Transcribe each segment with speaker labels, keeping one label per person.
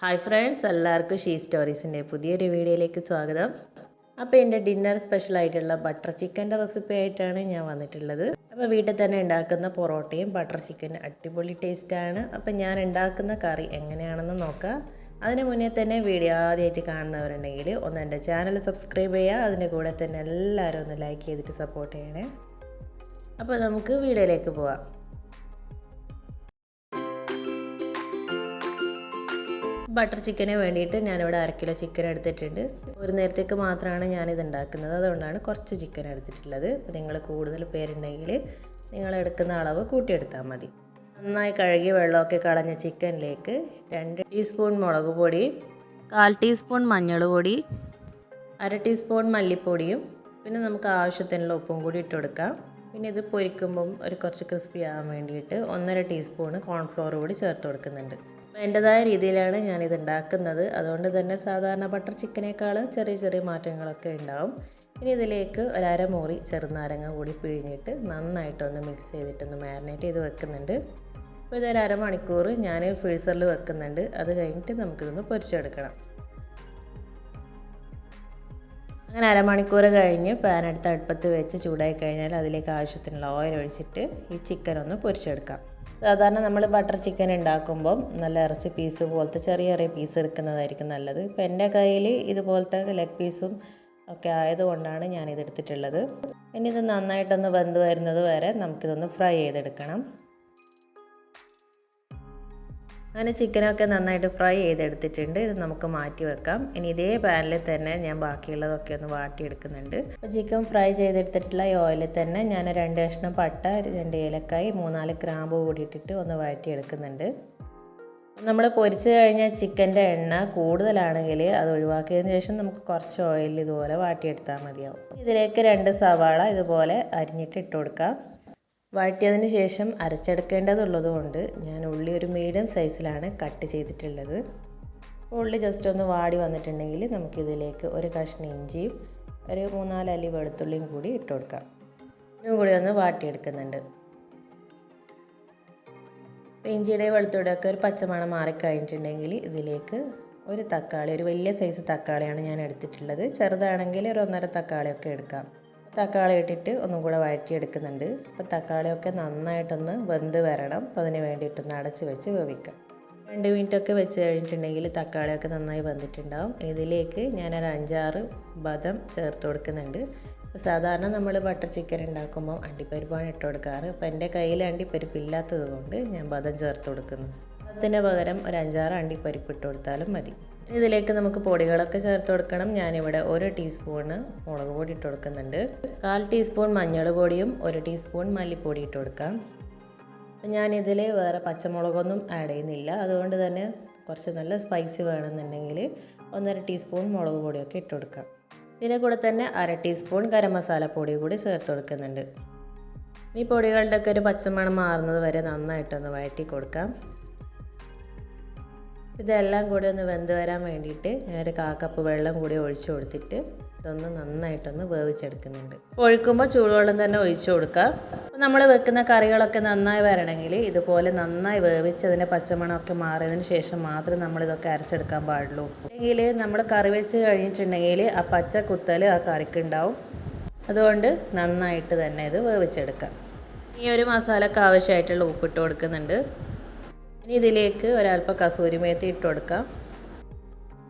Speaker 1: Hi friends, എല്ലാവർക്കും she സ്റ്റോറീസിൻ്റെ പുതിയൊരു വീഡിയോയിലേക്ക് സ്വാഗതം. അപ്പോൾ എൻ്റെ ഡിന്നർ സ്പെഷ്യലായിട്ടുള്ള ബട്ടർ ചിക്കൻ്റെ റെസിപ്പി ആയിട്ടാണ് ഞാൻ വന്നിട്ടുള്ളത്. അപ്പോൾ വീട്ടിൽ തന്നെ ഉണ്ടാക്കുന്ന പൊറോട്ടയും ബട്ടർ ചിക്കനും അടിപൊളി ടേസ്റ്റാണ്. അപ്പോൾ ഞാൻ ഉണ്ടാക്കുന്ന കറി എങ്ങനെയാണെന്ന് നോക്കാം. അതിന് മുന്നേ തന്നെ വീഡിയോ ആദ്യമായിട്ട് കാണുന്നവരുണ്ടെങ്കിൽ ഒന്ന് എൻ്റെ ചാനൽ സബ്സ്ക്രൈബ് ചെയ്യുക. അതിൻ്റെ കൂടെ തന്നെ എല്ലാവരും ഒന്ന് ലൈക്ക് ചെയ്തിട്ട് സപ്പോർട്ട് ചെയ്യണേ. അപ്പോൾ നമുക്ക് വീഡിയോയിലേക്ക് പോവാം. ബട്ടർ ചിക്കന് വേണ്ടിയിട്ട് ഞാനിവിടെ 1/2 കിലോ ചിക്കൻ എടുത്തിട്ടുണ്ട്. ഒരു നേരത്തേക്ക് മാത്രമാണ് ഞാനിത് ഉണ്ടാക്കുന്നത്, അതുകൊണ്ടാണ് കുറച്ച് ചിക്കൻ എടുത്തിട്ടുള്ളത്. അപ്പോൾ നിങ്ങൾ കൂടുതൽ പേരുണ്ടെങ്കിൽ നിങ്ങൾ എടുക്കുന്ന അളവ് കൂട്ടിയെടുത്താൽ മതി. നന്നായി കഴുകി വെള്ളമൊക്കെ കളഞ്ഞ ചിക്കനിലേക്ക് 2 ടീസ്പൂൺ മുളക് പൊടി, 1/4 ടീസ്പൂൺ മഞ്ഞൾ പൊടി, 1/2 ടീസ്പൂൺ മല്ലിപ്പൊടിയും പിന്നെ നമുക്ക് ആവശ്യത്തിനുള്ള ഉപ്പും കൂടി ഇട്ട് കൊടുക്കാം. പിന്നെ ഇത് പൊരിക്കുമ്പം കുറച്ച് ക്രിസ്പി ആകാൻ വേണ്ടിയിട്ട് 1.5 ടീസ്പൂൺ കോൺഫ്ലോർ കൂടി ചേർത്ത് കൊടുക്കുന്നുണ്ട്. എൻ്റെതായ രീതിയിലാണ് ഞാനിത് ഉണ്ടാക്കുന്നത്, അതുകൊണ്ട് തന്നെ സാധാരണ ബട്ടർ ചിക്കനേക്കാൾ ചെറിയ ചെറിയ മാറ്റങ്ങളൊക്കെ ഉണ്ടാവും. ഇനി ഇതിലേക്ക് 1/2 മുറി ചെറുനാരങ്ങ കൂടി പിഴിഞ്ഞിട്ട് നന്നായിട്ടൊന്ന് മിക്സ് ചെയ്തിട്ടൊന്ന് മാരിനേറ്റ് ചെയ്ത് വെക്കുന്നുണ്ട്. അപ്പോൾ ഇത് 1/2 മണിക്കൂർ ഞാൻ ഫ്രീസറിൽ വെക്കുന്നുണ്ട്. അത് കഴിഞ്ഞിട്ട് നമുക്കിതൊന്ന് പൊരിച്ചെടുക്കണം. അങ്ങനെ 1/2 മണിക്കൂർ കഴിഞ്ഞ് പാൻ എടുത്ത് അടുപ്പത്ത് വെച്ച് ചൂടായി കഴിഞ്ഞാൽ അതിലേക്ക് ആവശ്യത്തിനുള്ള ഓയിൽ ഒഴിച്ചിട്ട് ഈ ചിക്കൻ ഒന്ന് പൊരിച്ചെടുക്കാം. സാധാരണ നമ്മൾ ബട്ടർ ചിക്കൻ ഉണ്ടാക്കുമ്പം നല്ല ഇറച്ചി പീസ് പോലത്തെ ചെറിയ ചെറിയ പീസ് എടുക്കുന്നതായിരിക്കും നല്ലത്. ഇപ്പോൾ എൻ്റെ കയ്യിൽ ഇതുപോലത്തെ ലെഗ് പീസും ഒക്കെ ആയതുകൊണ്ടാണ് ഞാനിത് എടുത്തിട്ടുള്ളത്. ഇനി ഇത് നന്നായിട്ടൊന്ന് വെന്ത് വരുന്നത് വരെ നമുക്കിതൊന്ന് ഫ്രൈ ചെയ്തെടുക്കണം. അങ്ങനെ ചിക്കനൊക്കെ നന്നായിട്ട് ഫ്രൈ ചെയ്തെടുത്തിട്ടുണ്ട്. ഇത് നമുക്ക് മാറ്റി വെക്കാം. ഇനി ഇതേ പാനിൽ തന്നെ ഞാൻ ബാക്കിയുള്ളതൊക്കെ ഒന്ന് വാട്ടിയെടുക്കുന്നുണ്ട്. അപ്പോൾ ചിക്കൻ ഫ്രൈ ചെയ്തെടുത്തിട്ടുള്ള ഈ ഓയിലിൽ തന്നെ ഞാൻ 2 കഷ്ണം പട്ട, 2 ഏലക്കായ്, 3-4 ഗ്രാമ്പ് കൂടി ഇട്ടിട്ട് ഒന്ന് വഴറ്റിയെടുക്കുന്നുണ്ട്. നമ്മൾ പൊരിച്ച് കഴിഞ്ഞാൽ ചിക്കൻ്റെ എണ്ണ കൂടുതലാണെങ്കിൽ അത് ഒഴിവാക്കിയതിന് ശേഷം നമുക്ക് കുറച്ച് ഓയിൽ ഇതുപോലെ വാട്ടിയെടുത്താൽ മതിയാവും. ഇതിലേക്ക് 2 സവാള ഇതുപോലെ അരിഞ്ഞിട്ട് ഇട്ട് കൊടുക്കാം. വഴറ്റിയതിന് ശേഷം അരച്ചെടുക്കേണ്ടതുള്ളത് കൊണ്ട് ഞാൻ ഉള്ളി ഒരു മീഡിയം സൈസിലാണ് കട്ട് ചെയ്തിട്ടുള്ളത്. ഉള്ളി ജസ്റ്റ് ഒന്ന് വാടി വന്നിട്ടുണ്ടെങ്കിൽ നമുക്കിതിലേക്ക് ഒരു കഷ്ണം ഇഞ്ചിയും ഒരു 3-4 അല്ലി വെളുത്തുള്ളിയും കൂടി ഇട്ട് കൊടുക്കാം. ഇതും കൂടി ഒന്ന് വാട്ടിയെടുക്കുന്നുണ്ട്. ഇഞ്ചിയുടെ വെളുത്തുള്ളിയൊക്കെ ഒരു പച്ചമണം മാറിക്കഴിഞ്ഞിട്ടുണ്ടെങ്കിൽ ഇതിലേക്ക് ഒരു തക്കാളി, ഒരു വലിയ സൈസ് തക്കാളിയാണ് ഞാൻ എടുത്തിട്ടുള്ളത്. ചെറുതാണെങ്കിൽ ഒരു 1.5 തക്കാളിയൊക്കെ എടുക്കാം. തക്കാളി ഇട്ടിട്ട് ഒന്നും കൂടെ വഴറ്റിയെടുക്കുന്നുണ്ട്. അപ്പോൾ തക്കാളിയൊക്കെ നന്നായിട്ടൊന്ന് വെന്ത് വരണം. അപ്പോൾ അതിന് വേണ്ടിയിട്ടൊന്ന് അടച്ച് വെച്ച് വേവിക്കാം. 2 മിനിറ്റൊക്കെ വെച്ച് കഴിഞ്ഞിട്ടുണ്ടെങ്കിൽ തക്കാളിയൊക്കെ നന്നായി വെന്തിട്ടുണ്ടാവും. ഇതിലേക്ക് ഞാനൊരു 5-6 ബദം ചേർത്ത് കൊടുക്കുന്നുണ്ട്. അപ്പോൾ സാധാരണ നമ്മൾ ബട്ടർ ചിക്കൻ ഉണ്ടാക്കുമ്പോൾ അണ്ടിപ്പരിപ്പാണ് ഇട്ട് കൊടുക്കാറ്. അപ്പോൾ എൻ്റെ കയ്യിൽ അണ്ടിപ്പരിപ്പ് ഇല്ലാത്തത് കൊണ്ട് ഞാൻ ബദം ചേർത്ത് കൊടുക്കുന്നു. അതിന് പകരം ഒരു 5-6 അണ്ടിപ്പരിപ്പ് ഇട്ട് കൊടുത്താലും മതി. ഇതിലേക്ക് നമുക്ക് പൊടികളൊക്കെ ചേർത്ത് കൊടുക്കണം. ഞാനിവിടെ 1 ടീസ്പൂണ് മുളക് പൊടി ഇട്ട് കൊടുക്കുന്നുണ്ട്. 1/4 ടീസ്പൂൺ മഞ്ഞൾ പൊടിയും 1 ടീസ്പൂൺ മല്ലിപ്പൊടി ഇട്ട് കൊടുക്കാം. ഞാനിതിൽ വേറെ പച്ചമുളകൊന്നും ആഡ് ചെയ്യുന്നില്ല. അതുകൊണ്ട് തന്നെ കുറച്ച് നല്ല സ്പൈസി വേണമെന്നുണ്ടെങ്കിൽ 1.5 ടീസ്പൂൺ മുളക് പൊടിയൊക്കെ ഇട്ട് കൊടുക്കാം. ഇതിൻ്റെ കൂടെ തന്നെ 1/2 ടീസ്പൂൺ ഗരം മസാല പൊടി കൂടി ചേർത്ത് കൊടുക്കുന്നുണ്ട്. ഈ പൊടികളുടെയൊക്കെ ഒരു പച്ചമണം മാറുന്നത് വരെ നന്നായിട്ടൊന്ന് വഴറ്റി കൊടുക്കാം. ഇതെല്ലാം കൂടി ഒന്ന് വെന്ത് വരാൻ വേണ്ടിയിട്ട് ഞാനൊരു 1/4 കപ്പ് വെള്ളം കൂടി ഒഴിച്ചു കൊടുത്തിട്ട് ഇതൊന്ന് നന്നായിട്ടൊന്ന് വേവിച്ചെടുക്കുന്നുണ്ട്. ഒഴിക്കുമ്പോൾ ചൂടുവെള്ളം തന്നെ ഒഴിച്ചു കൊടുക്കുക. അപ്പോൾ നമ്മൾ വെക്കുന്ന കറികളൊക്കെ നന്നായി വരണമെങ്കിൽ ഇതുപോലെ നന്നായി വേവിച്ചതിൻ്റെ പച്ചമണമൊക്കെ മാറിയതിന് ശേഷം മാത്രമേ നമ്മളിതൊക്കെ അരച്ചെടുക്കാൻ പാടുള്ളൂ. അല്ലെങ്കിൽ നമ്മൾ കറി വെച്ച് കഴിഞ്ഞിട്ടുണ്ടെങ്കിൽ ആ പച്ച കുത്തൽ ആ കറിക്കുണ്ടാവും. അതുകൊണ്ട് നന്നായിട്ട് തന്നെ ഇത് വേവിച്ചെടുക്കാം. ഈ ഒരു മസാലയ്ക്ക് ആവശ്യമായിട്ടുള്ള ഉപ്പിട്ട് കൊടുക്കുന്നുണ്ട്. ഇനി ഇതിലേക്ക് ഒരല്പം കസൂരി മേത്തി ഇട്ട് കൊടുക്കാം.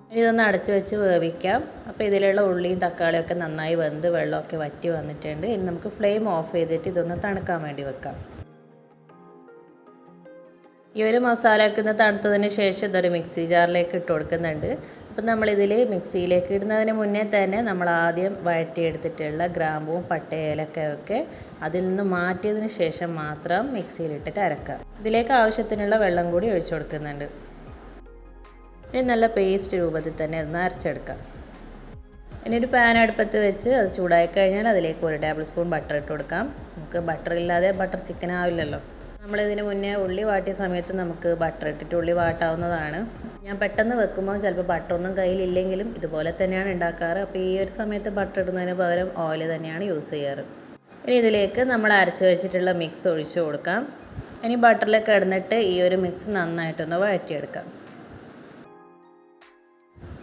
Speaker 1: ഇനി ഇതൊന്ന് അടച്ച് വെച്ച് വേവിക്കാം. അപ്പോൾ ഇതിലുള്ള ഉള്ളിയും തക്കാളിയൊക്കെ നന്നായി വെന്ത് വെള്ളമൊക്കെ വറ്റി വന്നിട്ടുണ്ട്. ഇനി നമുക്ക് ഫ്ലെയിം ഓഫ് ചെയ്തിട്ട് ഇതൊന്ന് തണുക്കാൻ വേണ്ടി വെക്കാം. ഈ ഒരു മസാലയൊക്കെ ഒന്ന് തണുത്തതിന് ശേഷം ഇതൊരു മിക്സി ജാറിലേക്ക് ഇട്ട് കൊടുക്കുന്നുണ്ട്. അപ്പം നമ്മളിതിൽ മിക്സിയിലേക്ക് ഇടുന്നതിന് മുന്നേ തന്നെ നമ്മൾ ആദ്യം വഴറ്റിയെടുത്തിട്ടുള്ള ഗ്രാമ്പും പട്ട ഏലക്കയൊക്കെ അതിൽ നിന്ന് മാറ്റിയതിന് ശേഷം മാത്രം മിക്സിയിലിട്ടിട്ട് അരക്കുക. ഇതിലേക്ക് ആവശ്യത്തിനുള്ള വെള്ളം കൂടി ഒഴിച്ചു കൊടുക്കുന്നുണ്ട്. ഇനി നല്ല പേസ്റ്റ് രൂപത്തിൽ തന്നെ ഒന്ന് അരച്ചെടുക്കാം. ഇനി ഒരു പാൻ അടുപ്പത്ത് വെച്ച് അത് ചൂടായി കഴിഞ്ഞാൽ അതിലേക്ക് 1 ടേബിൾ സ്പൂൺ ബട്ടർ ഇട്ട് കൊടുക്കാം. നമുക്ക് ബട്ടർ ഇല്ലാതെ ബട്ടർ ചിക്കൻ ആവില്ലല്ലോ. നമ്മളിതിന് മുന്നേ ഉള്ളി വാട്ടിയ സമയത്ത് നമുക്ക് ബട്ടർ ഇട്ടിട്ട് ഉള്ളി വാട്ടാവുന്നതാണ്. ഞാൻ പെട്ടെന്ന് വെക്കുമ്പോൾ ചിലപ്പോൾ ബട്ടറൊന്നും കയ്യിലില്ലെങ്കിലും ഇതുപോലെ തന്നെയാണ് ഉണ്ടാക്കാറ്. അപ്പോൾ ഈ ഒരു സമയത്ത് ബട്ടർ ഇടുന്നതിന് പകരം ഓയിൽ തന്നെയാണ് യൂസ് ചെയ്യാറ്. ഇനി ഇതിലേക്ക് നമ്മൾ അരച്ച് വെച്ചിട്ടുള്ള മിക്സ് ഒഴിച്ചു കൊടുക്കാം. ഇനി ബട്ടറിലേക്ക് ഇടുന്നിട്ട് ഈ ഒരു മിക്സ് നന്നായിട്ടൊന്ന് വഴറ്റിയെടുക്കാം.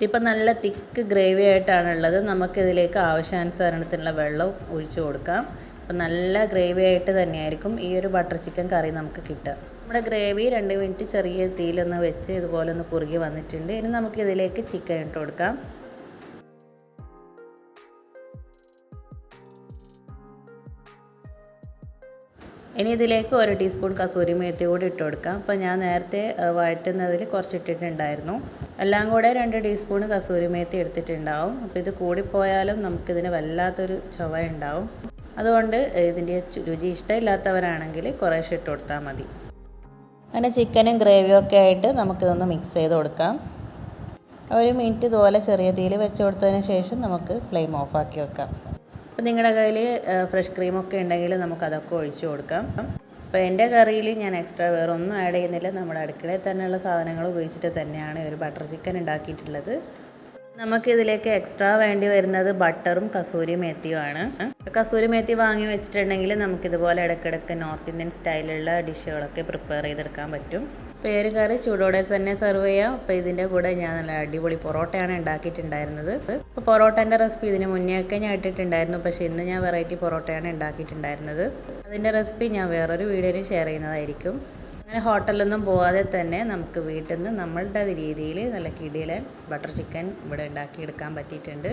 Speaker 1: ഇതിപ്പോൾ നല്ല തിക്ക് ഗ്രേവി ആയിട്ടാണുള്ളത്. നമുക്കിതിലേക്ക് ആവശ്യാനുസരണത്തിനുള്ള വെള്ളം ഒഴിച്ചു കൊടുക്കാം. അപ്പോൾ നല്ല ഗ്രേവി ആയിട്ട് തന്നെയായിരിക്കും ഈ ഒരു ബട്ടർ ചിക്കൻ കറി നമുക്ക് കിട്ടുക. നമ്മുടെ ഗ്രേവി 2 മിനിറ്റ് ചെറിയ തീയിലൊന്ന് വെച്ച് ഇതുപോലെ ഒന്ന് കുറുകി വന്നിട്ടുണ്ട്. ഇനി നമുക്കിതിലേക്ക് ചിക്കൻ ഇട്ട് കൊടുക്കാം. ഇനി ഇതിലേക്ക് 1 ടീസ്പൂൺ കസൂരി മേത്തി കൂടി ഇട്ട് കൊടുക്കാം. അപ്പോൾ ഞാൻ നേരത്തെ വഴറ്റുന്നതിൽ കുറച്ച് ഇട്ടിട്ടുണ്ടായിരുന്നു. എല്ലാം കൂടെ 2 ടീസ്പൂൺ കസൂരി മേത്തി എടുത്തിട്ടുണ്ടാവും. അപ്പോൾ ഇത് കൂടിപ്പോയാലും നമുക്കിതിന് വല്ലാത്തൊരു ചുവ ഉണ്ടാവും. അതുകൊണ്ട് ഇതിൻ്റെ രുചി ഇഷ്ടമില്ലാത്തവരാണെങ്കിൽ കുറേശ്ശെ ഇട്ട് കൊടുത്താൽ മതി. അങ്ങനെ ചിക്കനും ഗ്രേവിയും ഒക്കെ ആയിട്ട് നമുക്കിതൊന്ന് മിക്സ് ചെയ്ത് കൊടുക്കാം. 1 മിനിറ്റ് ഇതുപോലെ ചെറിയ തീയിൽ വെച്ച് കൊടുത്തതിന് ശേഷം നമുക്ക് ഫ്ലെയിം ഓഫാക്കി വെക്കാം. അപ്പോൾ നിങ്ങളുടെ കയ്യിൽ ഫ്രഷ് ക്രീമൊക്കെ ഉണ്ടെങ്കിൽ നമുക്കതൊക്കെ ഒഴിച്ച് കൊടുക്കാം. അപ്പോൾ എൻ്റെ കറിയിൽ ഞാൻ എക്സ്ട്രാ വേറെ ഒന്നും ആഡ് ചെയ്യുന്നില്ല. നമ്മുടെ അടുക്കളയിൽ തന്നെയുള്ള സാധനങ്ങൾ ഉപയോഗിച്ചിട്ട് തന്നെയാണ് ഒരു ബട്ടർ ചിക്കൻ ഉണ്ടാക്കിയിട്ടുള്ളത്. നമുക്കിതിലേക്ക് എക്സ്ട്രാ വേണ്ടി വരുന്നത് ബട്ടറും കസൂരി മേത്തിയുമാണ്. കസൂരി മേത്തി വാങ്ങി വെച്ചിട്ടുണ്ടെങ്കിൽ നമുക്കിതുപോലെ ഇടയ്ക്കിടയ്ക്ക് നോർത്ത് ഇന്ത്യൻ സ്റ്റൈലുള്ള ഡിഷുകളൊക്കെ പ്രിപ്പയർ ചെയ്തെടുക്കാൻ പറ്റും. അപ്പോൾ ഈ ഒരു കറി ചൂടോടെ തന്നെ സെർവ് ചെയ്യാം. അപ്പോൾ ഇതിൻ്റെ കൂടെ ഞാൻ നല്ല അടിപൊളി പൊറോട്ടയാണ് ഉണ്ടാക്കിയിട്ടുണ്ടായിരുന്നത്. അപ്പോൾ പൊറോട്ടേൻ്റെ റെസിപ്പി ഇതിന് മുന്നേ ഒക്കെ ഞാൻ ഇട്ടിട്ടുണ്ടായിരുന്നു. പക്ഷേ ഇന്ന് ഞാൻ വെറൈറ്റി പൊറോട്ടയാണ് ഉണ്ടാക്കിയിട്ടുണ്ടായിരുന്നത്. അതിൻ്റെ റെസിപ്പി ഞാൻ വേറൊരു വീഡിയോയിൽ ഷെയർ ചെയ്യുന്നതായിരിക്കും. അങ്ങനെ ഹോട്ടലിലൊന്നും പോകാതെ തന്നെ നമുക്ക് വീട്ടിൽ നിന്ന് നമ്മളുടെ രീതിയിൽ നല്ല കിടിലൻ ബട്ടർ ചിക്കൻ ഇവിടെ ഉണ്ടാക്കിയെടുക്കാൻ പറ്റിയിട്ടുണ്ട്.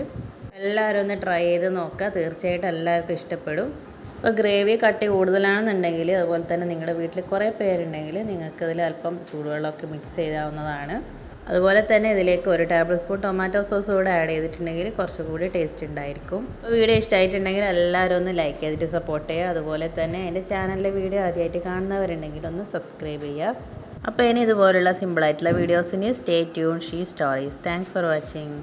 Speaker 1: എല്ലാവരും ഒന്ന് ട്രൈ ചെയ്ത് നോക്കുക. തീർച്ചയായിട്ടും എല്ലാവർക്കും ഇഷ്ടപ്പെടും. ഇപ്പോൾ ഗ്രേവി കട്ടി കൂടുതലാണെന്നുണ്ടെങ്കിൽ, അതുപോലെ തന്നെ നിങ്ങളുടെ വീട്ടിൽ കുറേ പേരുണ്ടെങ്കിൽ നിങ്ങൾക്കതിൽ അല്പം ചൂടുവെള്ളമൊക്കെ മിക്സ് ചെയ്യാവുന്നതാണ്. അതുപോലെ തന്നെ ഇതിലേക്ക് 1 ടേബിൾ സ്പൂൺ ടൊമാറ്റോ സോസ് കൂടെ ആഡ് ചെയ്തിട്ടുണ്ടെങ്കിൽ കുറച്ചുകൂടി ടേസ്റ്റ് ഉണ്ടായിരിക്കും. അപ്പോൾ വീഡിയോ ഇഷ്ടമായിട്ടുണ്ടെങ്കിൽ എല്ലാവരും ഒന്ന് ലൈക്ക് ചെയ്തിട്ട് സപ്പോർട്ട് ചെയ്യുക. അതുപോലെ തന്നെ എൻ്റെ ചാനലിലെ വീഡിയോ ആദ്യമായിട്ട് കാണുന്നവരുണ്ടെങ്കിൽ ഒന്ന് സബ്സ്ക്രൈബ് ചെയ്യുക. അപ്പോൾ ഇനി ഇതുപോലുള്ള സിമ്പിളായിട്ടുള്ള വീഡിയോസിന് stay tune she stories. Thanks for watching.